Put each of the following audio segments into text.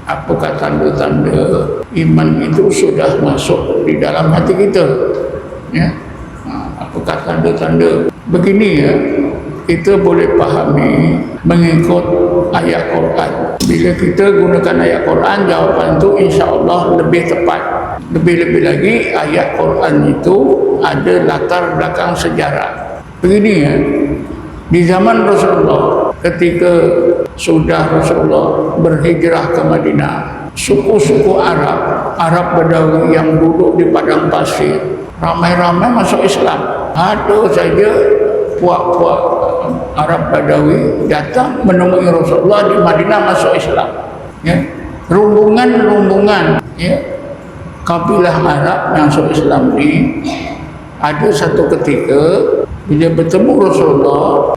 Apakah tanda-tanda iman itu sudah masuk di dalam hati kita? Ya. Apakah tanda-tanda? Begini ya, kita boleh pahami mengikut ayat Quran. Bila kita gunakan ayat Quran, jawapan itu insya-Allah lebih tepat. Lebih-lebih lagi ayat Quran itu ada latar belakang sejarah. Begini ya, di zaman Rasulullah, ketika sudah Rasulullah berhijrah ke Madinah, suku-suku Arab Badawi yang duduk di padang pasir ramai-ramai masuk Islam. Ada saja puak-puak Arab Badawi datang menemui Rasulullah di Madinah masuk Islam. Ya. Rombongan-rombongan ya, kabilah Arab yang masuk Islam ini, ada satu ketika bila bertemu Rasulullah,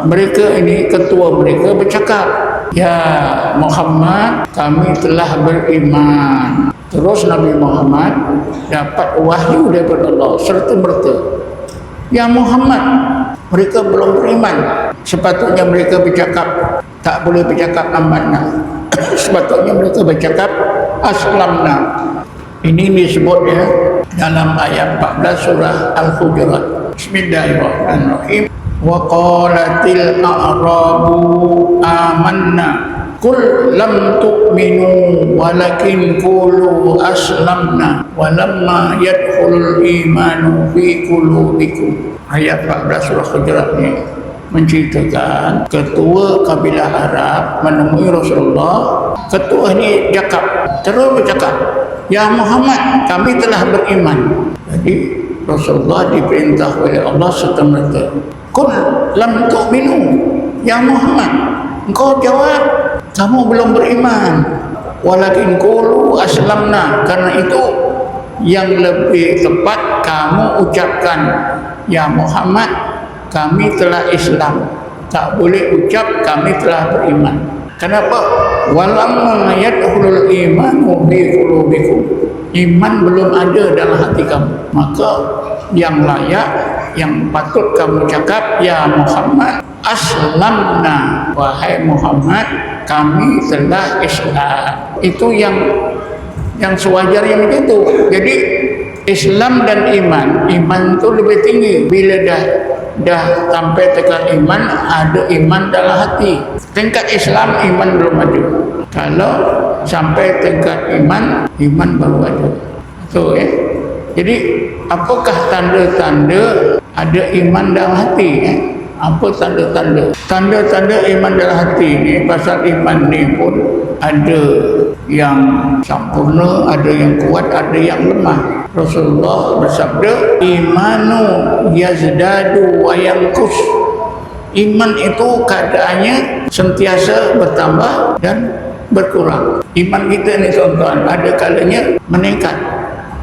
mereka ini, ketua mereka bercakap, "Ya Muhammad, kami telah beriman." Terus Nabi Muhammad dapat wahyu daripada Allah serta merta, "Ya Muhammad, mereka belum beriman." Sepatutnya mereka bercakap, tak boleh bercakap amanah. Sepatutnya mereka bercakap aslamna. Ini disebut ya dalam ayat 14 surah Al-Hujurat. Bismillahirrahmanirrahim. Wa qalatil a'rabu amanna qul lam tu'minu walakin qulu aslamna walamma yadkhulul imanu fi qulubikum. Ayat 14 surah Hujurat ini menceritakan ketua kabilah Arab menemui Rasulullah. Ketua ini terus bercakap, "Ya Muhammad, kami telah beriman." Jadi Rasulullah diperintah oleh Allah serta-merta, "Qul lam tu'minu." Ya Muhammad, engkau jawab, kamu belum beriman. Walakin qulu aslamna. Karena itu yang lebih tepat kamu ucapkan, "Ya Muhammad, kami telah Islam." Tak boleh ucap kami telah beriman. Kenapa? Walamma yadkhulul imanu fi qulubikum. Iman belum ada dalam hati kamu. Maka yang layak, yang patut kamu cakap, "Ya Muhammad, aslamna." Wahai Muhammad, kami telah Islam. Itu yang sewajarnya begitu. Jadi Islam dan iman itu lebih tinggi. Bila dah sampai tingkat iman, ada iman dalam hati. Tingkat Islam, iman belum ada. Kalau sampai tingkat iman baru ada. Betul ya. Jadi apakah tanda-tanda ada iman dalam hati? Apa tanda-tanda? Tanda-tanda iman dalam hati ni, pasal iman ni pun ada yang sempurna, ada yang kuat, ada yang lemah. Rasulullah bersabda, "Imanu yazdadu wa yanqus." Iman itu keadaannya sentiasa bertambah dan berkurang. Iman kita ni tuan-tuan, ada kalanya meningkat,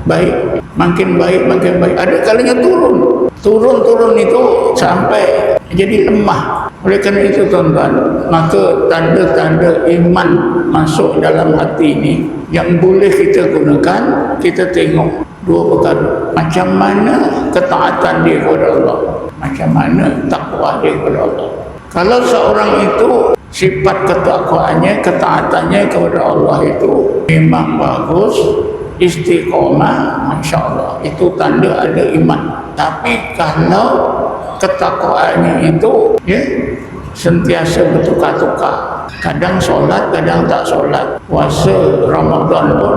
baik, makin baik, makin baik. Ada kalanya turun itu sampai jadi lemah. Oleh kerana itu tuan-tuan, maka tanda-tanda iman masuk dalam hati ini yang boleh kita gunakan, kita tengok dua perkara. Macam mana ketaatan dia kepada Allah, macam mana takwa dia kepada Allah. Kalau seorang itu sifat ketakwaannya, ketaatannya kepada Allah itu memang bagus, istiqomah, Masya Allah, itu tanda ada iman. Tapi kalau ketakwaannya itu ya sentiasa bertukar-tukar, kadang solat, kadang tak solat, puasa Ramadan pun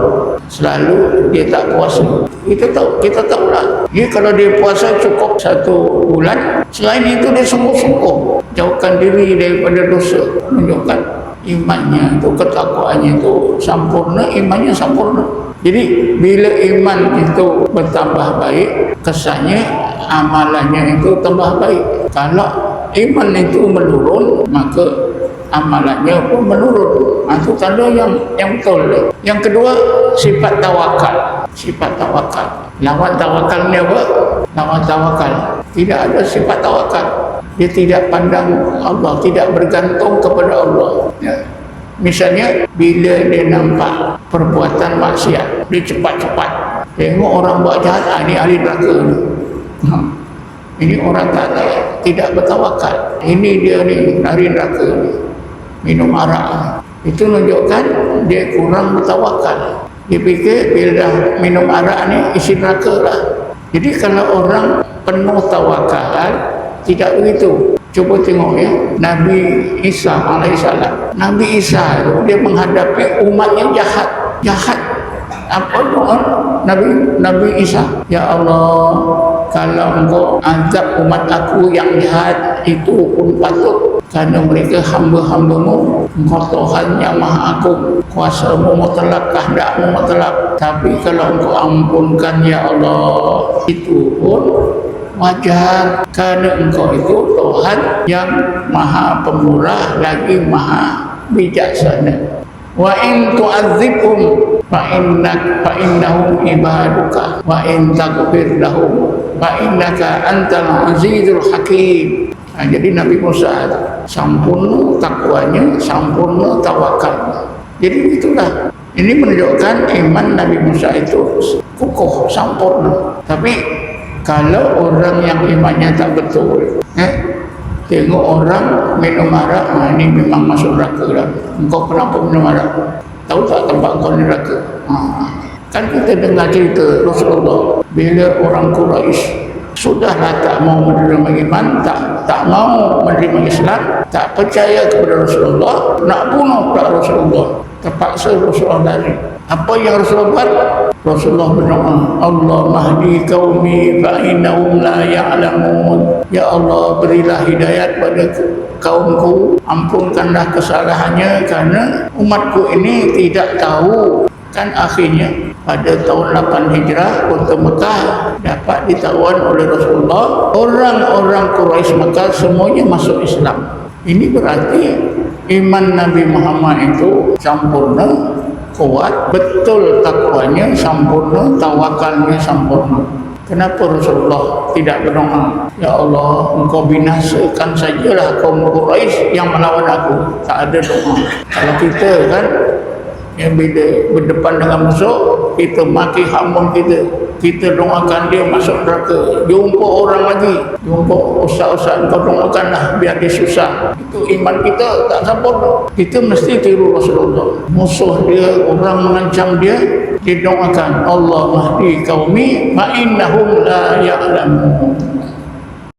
selalu dia tak puasa, kita tahu lah. Dia kalau dia puasa cukup 1 bulan, selain itu dia sungguh-sungguh jauhkan diri daripada dosa, menunjukkan imannya itu, ketakwaannya itu sempurna, imannya sempurna. Jadi bila iman itu bertambah baik, kesannya amalannya itu tambah baik. Kalau iman itu menurun, maka amalannya pun menurun. Itu tanda yang betul. Yang kedua, sifat tawakal. Sifat tawakal. Lawan tawakal ni apa? Lawan tawakal, tidak ada sifat tawakal. Dia tidak pandang Allah, tidak bergantung kepada Allah. Ya. Misalnya bila dia nampak perbuatan maksiat, dia cepat-cepat tengok orang buat jahat, ini ahli neraka ni. Ini orang tak tidak bertawakal. Ini dia ni ahli neraka ni, minum arak. Itu menunjukkan dia kurang bertawakal. Dia fikir bila dah minum arak ni isi neraka lah. Jadi kalau orang penuh tawakal, tidak begitu. Cuba tengok ya, Nabi Isa alaihissalam. Nabi Isa dia menghadapi umat yang jahat. Apa doa Nabi Isa? Ya Allah, kalau engkau azab umat aku yang jahat, itu pun patut, kerana mereka hamba-hambamu. Engkau Tuhan yang Maha Agung, kuasamu mutlak, kehendakmu mutlak. Tapi kalau engkau ampunkan ya Allah, itu pun wajar, kerana engkau itu Tuhan yang Maha Pemurah lagi Maha Bijaksana. Wa in tu'adzibhum fa innahum ibaduka wa in taghfir lahum fa innaka antal azizul hakim. Jadi Nabi Musa sempurna takwanya, sempurna tawakalnya. Jadi itulah, ini menunjukkan iman Nabi Musa itu kukuh, sempurna. Tapi kalau orang yang imannya tak betul, tengok orang minum arak, ini memang masuk neraka lah. Engkau kenapa minum arak? Tahu tak tempat kau neraka? Kan kita dengar cerita Rasulullah bila orang Quraisy sudahlah tak mau menerima iman, tak mau menerima Islam, tak percaya kepada Rasulullah, nak bunuh pula Rasulullah. Terpaksa Rasulullah lari. Apa yang Rasulullah buat? Rasulullah berdoa, Allah mahdi qaumi fa innahum la ya'lamun. Ya Allah, berilah hidayat pada kaumku, ampunkanlah kesalahannya kerana umatku ini tidak tahu. Kan akhirnya pada tahun 8 Hijrah kota Mekah dapat ditawan oleh Rasulullah. Orang-orang Quraisy Mekah semuanya masuk Islam. Ini berarti iman Nabi Muhammad itu sempurna, kuat, betul takwanya sempurna, tawakalnya sempurna. Kenapa Rasulullah tidak berdoa, ya Allah, engkau binasakan sajalah kaum Quraisy yang melawan aku? Tak ada doa. Kalau kita kan, yang bila berdepan dengan musuh, kita maki hamun kita doakan dia masuk neraka. Jumpa orang lagi, jumpa ustaz-ustaz, kau doakanlah biar dia susah. Itu iman kita tak sempurna. Kita mesti tiru Rasulullah. Musuh dia, orang mengancam dia, didoakan Allah mahdi qaumi fa innahum la ya'lamun.